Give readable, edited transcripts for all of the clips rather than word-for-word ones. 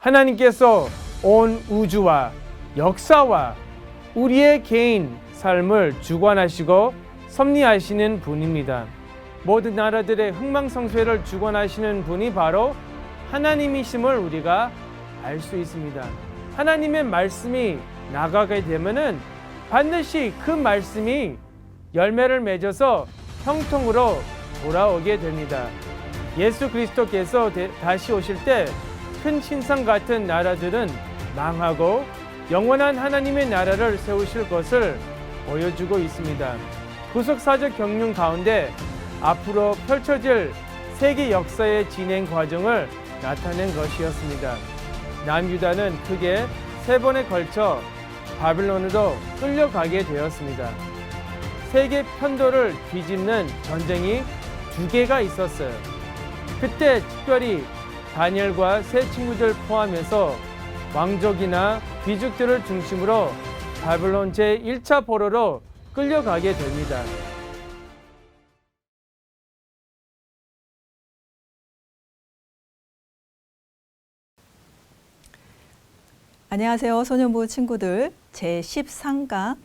하나님께서 온 우주와 역사와 우리의 개인 삶을 주관하시고 섭리하시는 분입니다. 모든 나라들의 흥망성쇠를 주관하시는 분이 바로 하나님이심을 우리가 알 수 있습니다. 하나님의 말씀이 나가게 되면은 반드시 그 말씀이 열매를 맺어서 형통으로 돌아오게 됩니다. 예수 그리스도께서 다시 오실 때 큰 신상 같은 나라들은 망하고 영원한 하나님의 나라를 세우실 것을 보여주고 있습니다. 구속사적 경륜 가운데 앞으로 펼쳐질 세계 역사의 진행 과정을 나타낸 것이었습니다. 남유다는 크게 3번에 걸쳐 바빌론으로 끌려가게 되었습니다. 세계 편도를 뒤집는 전쟁이 2개가 있었어요. 그때 특별히 다니엘과 세 친구들 포함해서 왕족이나 귀족들을 중심으로 바빌론 제1차 포로로 끌려가게 됩니다. 안녕하세요. 소년부 친구들. 제13강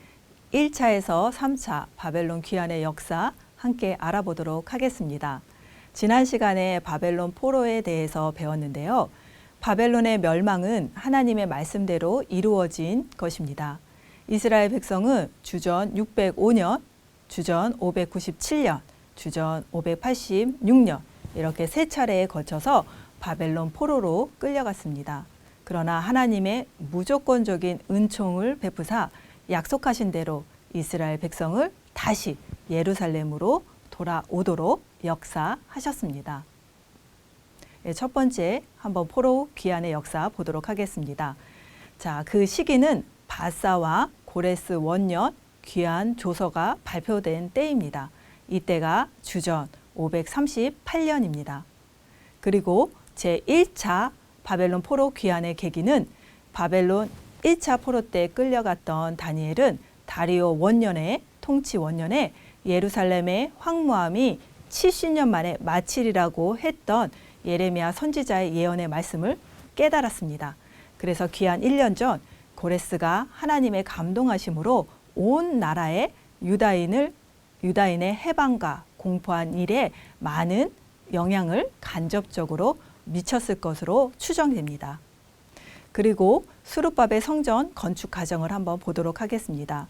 1차에서 3차 바벨론 귀환의 역사 함께 알아보도록 하겠습니다. 지난 시간에 바벨론 포로에 대해서 배웠는데요. 바벨론의 멸망은 하나님의 말씀대로 이루어진 것입니다. 이스라엘 백성은 주전 605년, 주전 597년, 주전 586년 이렇게 3차례에 거쳐서 바벨론 포로로 끌려갔습니다. 그러나 하나님의 무조건적인 은총을 베푸사 약속하신 대로 이스라엘 백성을 다시 예루살렘으로 돌아오도록 역사하셨습니다. 첫 번째 한번 포로 귀환의 역사 보도록 하겠습니다. 자, 그 시기는 바사와 고레스 원년 귀환 조서가 발표된 때입니다. 이때가 주전 538년입니다. 그리고 제1차 바벨론 포로 귀환의 계기는 바벨론 1차 포로 때 끌려갔던 다니엘은 다리오 원년의 통치 원년에 예루살렘의 황무함이 70년 만에 마치리라고 했던 예레미야 선지자의 예언의 말씀을 깨달았습니다. 그래서 귀한 1년 전 고레스가 하나님의 감동하심으로 온 나라의 유다인의 해방과 공포한 일에 많은 영향을 간접적으로 미쳤을 것으로 추정됩니다. 그리고 수룹바벨 성전 건축 과정을 한번 보도록 하겠습니다.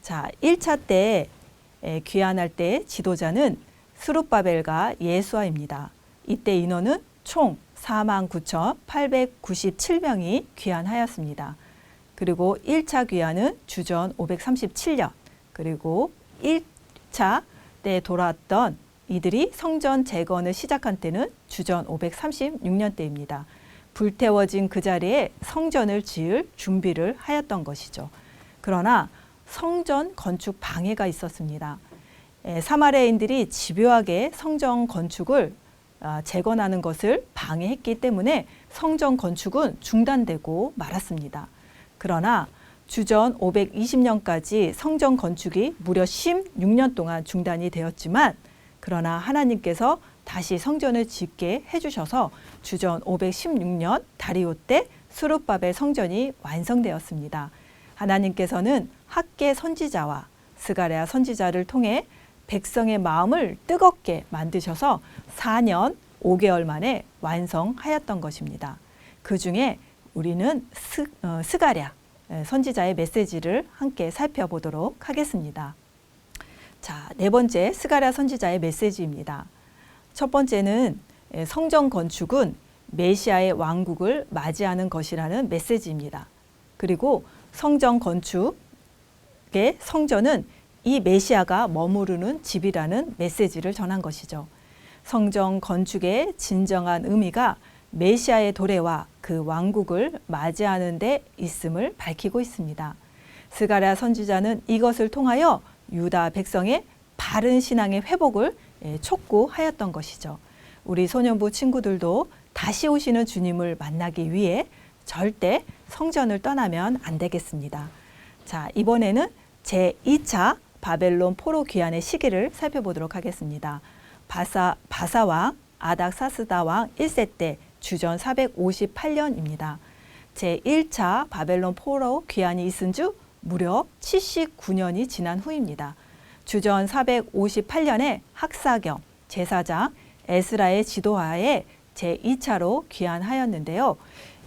자, 1차 때 귀환할 때 지도자는 수룹바벨과 예수아입니다. 이때 인원은 총 49,897명이 귀환하였습니다. 그리고 1차 귀환은 주전 537년, 그리고 1차 때 돌아왔던 이들이 성전 재건을 시작한 때는 주전 536년 때입니다. 불태워진 그 자리에 성전을 지을 준비를 하였던 것이죠. 그러나 성전 건축 방해가 있었습니다. 사마리아인들이 집요하게 성전 건축을 재건하는 것을 방해했기 때문에 성전 건축은 중단되고 말았습니다. 그러나 주전 520년까지 성전 건축이 무려 16년 동안 중단이 되었지만 그러나 하나님께서 다시 성전을 짓게 해주셔서 주전 516년 다리오 때 수룹바벨 성전이 완성되었습니다. 하나님께서는 학개 선지자와 스가랴 선지자를 통해 백성의 마음을 뜨겁게 만드셔서 4년 5개월 만에 완성하였던 것입니다. 그 중에 우리는 스가랴 선지자의 메시지를 함께 살펴보도록 하겠습니다. 자, 4번째 스가랴 선지자의 메시지입니다. 첫 번째는 성전 건축은 메시아의 왕국을 맞이하는 것이라는 메시지입니다. 그리고 성전 건축의 성전은 이 메시아가 머무르는 집이라는 메시지를 전한 것이죠. 성전 건축의 진정한 의미가 메시아의 도래와 그 왕국을 맞이하는 데 있음을 밝히고 있습니다. 스가랴 선지자는 이것을 통하여 유다 백성의 바른 신앙의 회복을 촉구하였던 것이죠. 우리 소년부 친구들도 다시 오시는 주님을 만나기 위해 절대 성전을 떠나면 안 되겠습니다. 자, 이번에는 제2차 바벨론 포로 귀환의 시기를 살펴보도록 하겠습니다. 바사 왕 아닥사스다 왕 1세 때 주전 458년입니다. 제1차 바벨론 포로 귀환이 있은 주 무려 79년이 지난 후입니다. 주전 458년에 학사겸 제사장 에스라의 지도하에 제2차로 귀환하였는데요.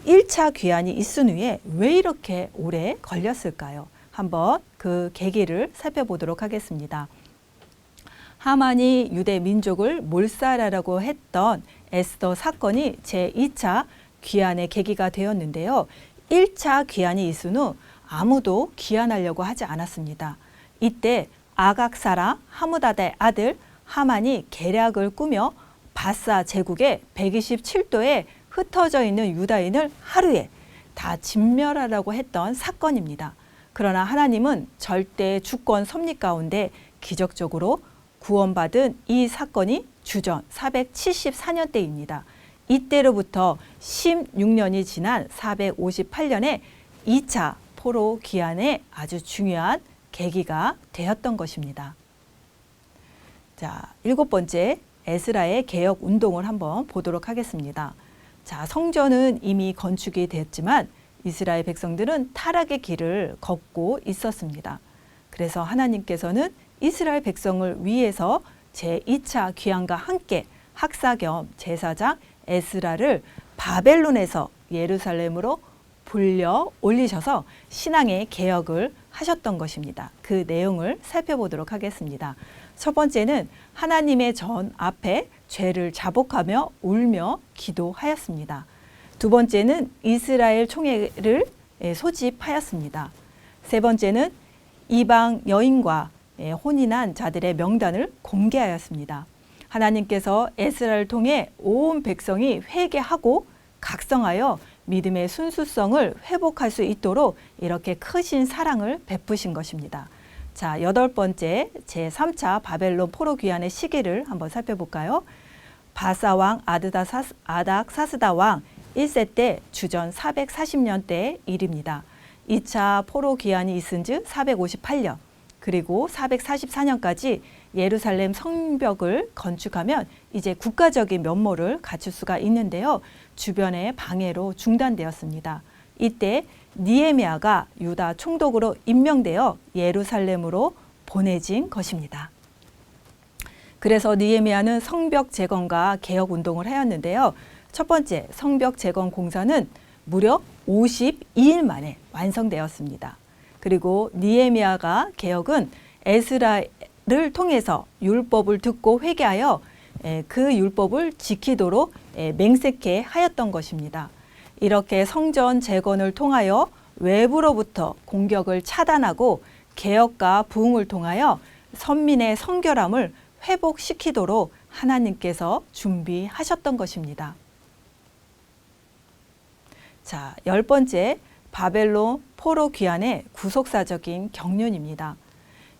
1차 귀환이 있은 후에 왜 이렇게 오래 걸렸을까요? 한번 그 계기를 살펴보도록 하겠습니다. 하만이 유대 민족을 몰살하려고 했던 에스더 사건이 제2차 귀환의 계기가 되었는데요. 1차 귀환이 있은 후 아무도 귀환하려고 하지 않았습니다. 이때 아각 사람 하무다다의 아들 하만이 계략을 꾸며 바사 제국의 127도에 흩어져 있는 유다인을 하루에 다 진멸하려고 했던 사건입니다. 그러나 하나님은 절대 주권 섭리 가운데 기적적으로 구원받은 이 사건이 주전 474년대입니다. 이때로부터 16년이 지난 458년에 2차 포로 귀환의 아주 중요한 계기가 되었던 것입니다. 자, 7번째 에스라의 개혁 운동을 한번 보도록 하겠습니다. 자, 성전은 이미 건축이 되었지만 이스라엘 백성들은 타락의 길을 걷고 있었습니다. 그래서 하나님께서는 이스라엘 백성을 위해서 제2차 귀환과 함께 학사 겸 제사장 에스라를 바벨론에서 예루살렘으로 불려 올리셔서 신앙의 개혁을 하셨던 것입니다. 그 내용을 살펴보도록 하겠습니다. 첫 번째는 하나님의 전 앞에 죄를 자복하며 울며 기도하였습니다. 두 번째는 이스라엘 총회를 소집하였습니다. 세 번째는 이방 여인과 혼인한 자들의 명단을 공개하였습니다. 하나님께서 에스라를 통해 온 백성이 회개하고 각성하여 믿음의 순수성을 회복할 수 있도록 이렇게 크신 사랑을 베푸신 것입니다. 자, 8번째 제3차 바벨론 포로 귀환의 시기를 한번 살펴볼까요? 바사 왕 아닥사스다 왕 1세 때 주전 440년대 일입니다. 2차 포로 귀환이 있은 즉 458년 그리고 444년까지 예루살렘 성벽을 건축하면 이제 국가적인 면모를 갖출 수가 있는데요. 주변의 방해로 중단되었습니다. 이때 느헤미야가 유다 총독으로 임명되어 예루살렘으로 보내진 것입니다. 그래서 느헤미야는 성벽 재건과 개혁 운동을 하였는데요. 첫 번째 성벽 재건 공사는 무려 52일 만에 완성되었습니다. 그리고 느헤미야가 개혁은 에스라를 통해서 율법을 듣고 회개하여 그 율법을 지키도록 맹세케 하였던 것입니다. 이렇게 성전 재건을 통하여 외부로부터 공격을 차단하고 개혁과 부흥을 통하여 선민의 성결함을 회복시키도록 하나님께서 준비하셨던 것입니다. 자, 10번째 바벨론 포로 귀환의 구속사적인 경륜입니다.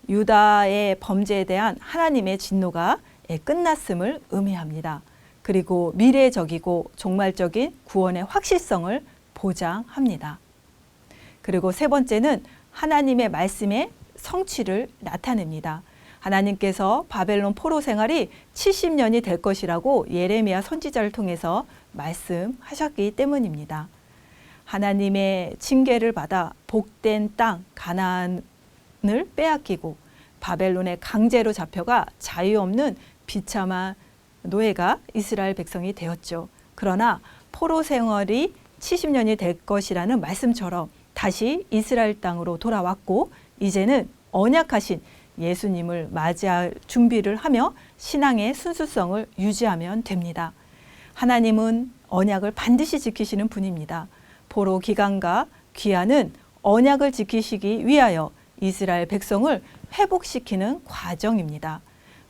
유다의 범죄에 대한 하나님의 진노가 끝났음을 의미합니다. 그리고 미래적이고 종말적인 구원의 확실성을 보장합니다. 그리고 세 번째는 하나님의 말씀의 성취를 나타냅니다. 하나님께서 바벨론 포로 생활이 70년이 될 것이라고 예레미야 선지자를 통해서 말씀하셨기 때문입니다. 하나님의 징계를 받아 복된 땅 가나안을 빼앗기고 바벨론에 강제로 잡혀가 자유 없는 비참한 노예가 이스라엘 백성이 되었죠. 그러나 포로 생활이 70년이 될 것이라는 말씀처럼 다시 이스라엘 땅으로 돌아왔고 이제는 언약하신 예수님을 맞이할 준비를 하며 신앙의 순수성을 유지하면 됩니다. 하나님은 언약을 반드시 지키시는 분입니다. 포로 기간과 귀환은 언약을 지키시기 위하여 이스라엘 백성을 회복시키는 과정입니다.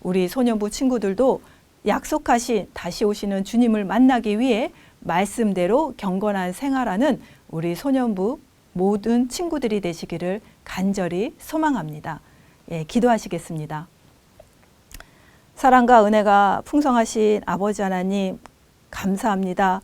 우리 소년부 친구들도 약속하신 다시 오시는 주님을 만나기 위해 말씀대로 경건한 생활하는 우리 소년부 모든 친구들이 되시기를 간절히 소망합니다. 예, 기도하시겠습니다. 사랑과 은혜가 풍성하신 아버지 하나님 감사합니다.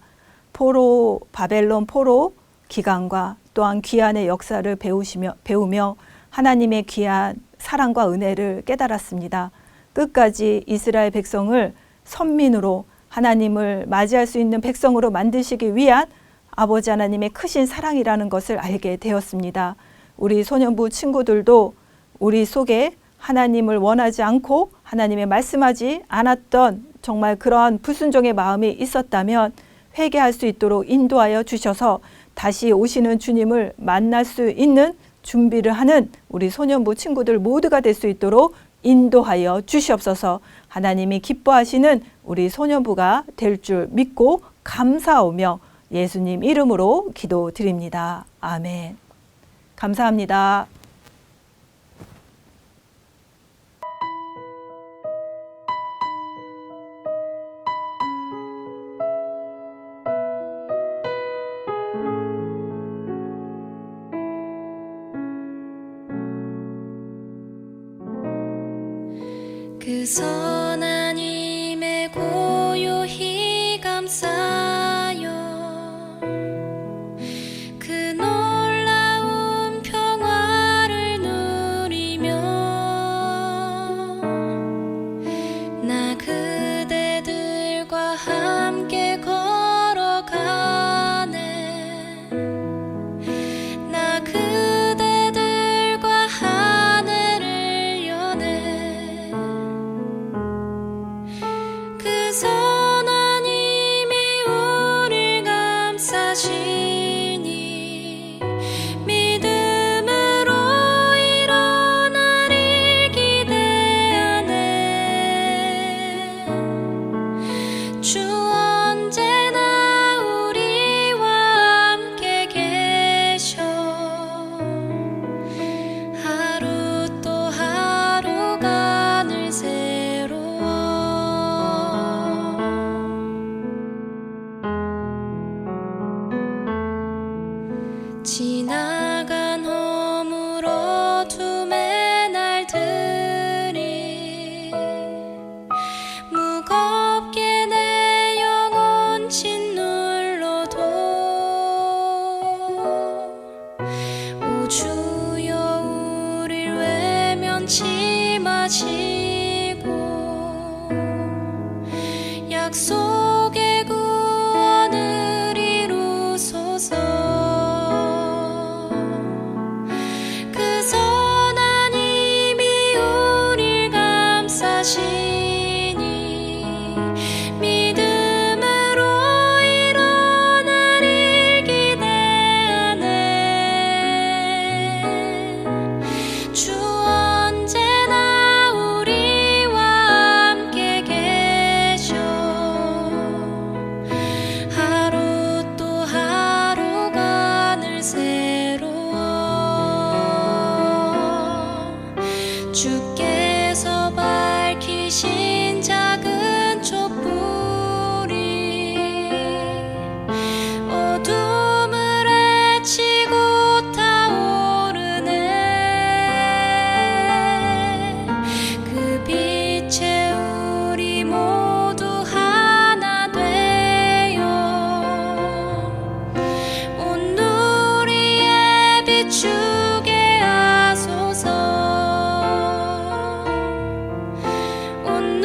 바벨론 포로 기간과 또한 귀환의 역사를 배우며 하나님의 귀한 사랑과 은혜를 깨달았습니다. 끝까지 이스라엘 백성을 선민으로 하나님을 맞이할 수 있는 백성으로 만드시기 위한 아버지 하나님의 크신 사랑이라는 것을 알게 되었습니다. 우리 소년부 친구들도 우리 속에 하나님을 원하지 않고 하나님의 말씀하지 않았던 정말 그러한 불순종의 마음이 있었다면 회개할 수 있도록 인도하여 주셔서 다시 오시는 주님을 만날 수 있는 준비를 하는 우리 소년부 친구들 모두가 될 수 있도록 인도하여 주시옵소서. 하나님이 기뻐하시는 우리 소년부가 될 줄 믿고 감사하며 예수님 이름으로 기도드립니다. 아멘. 감사합니다. 그 선한 힘에 고요히 감싸요 그 놀라운 평화를 누리며 나 그대들과 함께 걸어가네 나 그대들과 하늘을 여네 그 선한 힘이 우릴 감싸시니 믿음으로 일어나릴 기대하네 주 언제나 우리와 함께 계셔 하루 또 하루가 늘 새로워 지나간 허물 어둠의 날들이 무겁게 내 영혼 짓눌러도 오 주여 우릴 외면치 마시고 약속의 구원을 이루소서 그 선한 힘이 우릴 감싸시니 믿음으로 일어나릴 기대하네 주 언제나 우리와 함께 계셔 하루 또 하루가 늘 새로워 주께서 밝히신 작은 촛불이 어둠을 헤치고 타오르네 그 빛에 우리 모두 하나 되어 온 누리에 비추게 하소서 온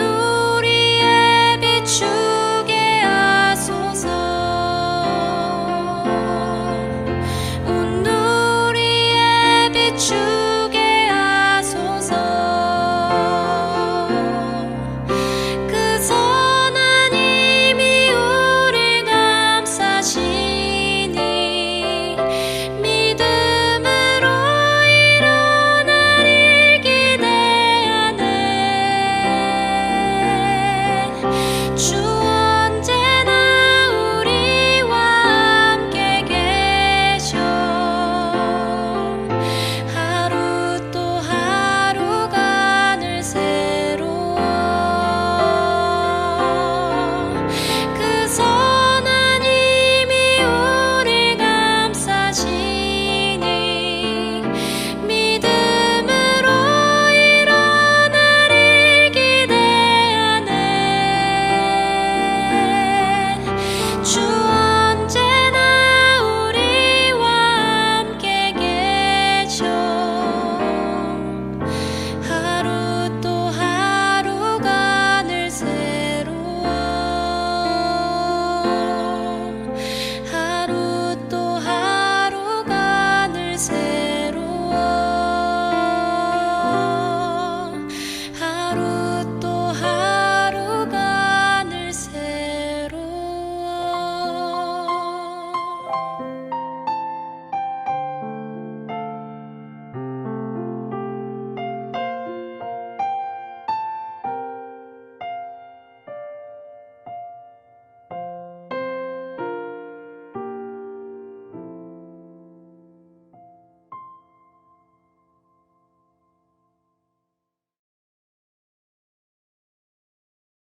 새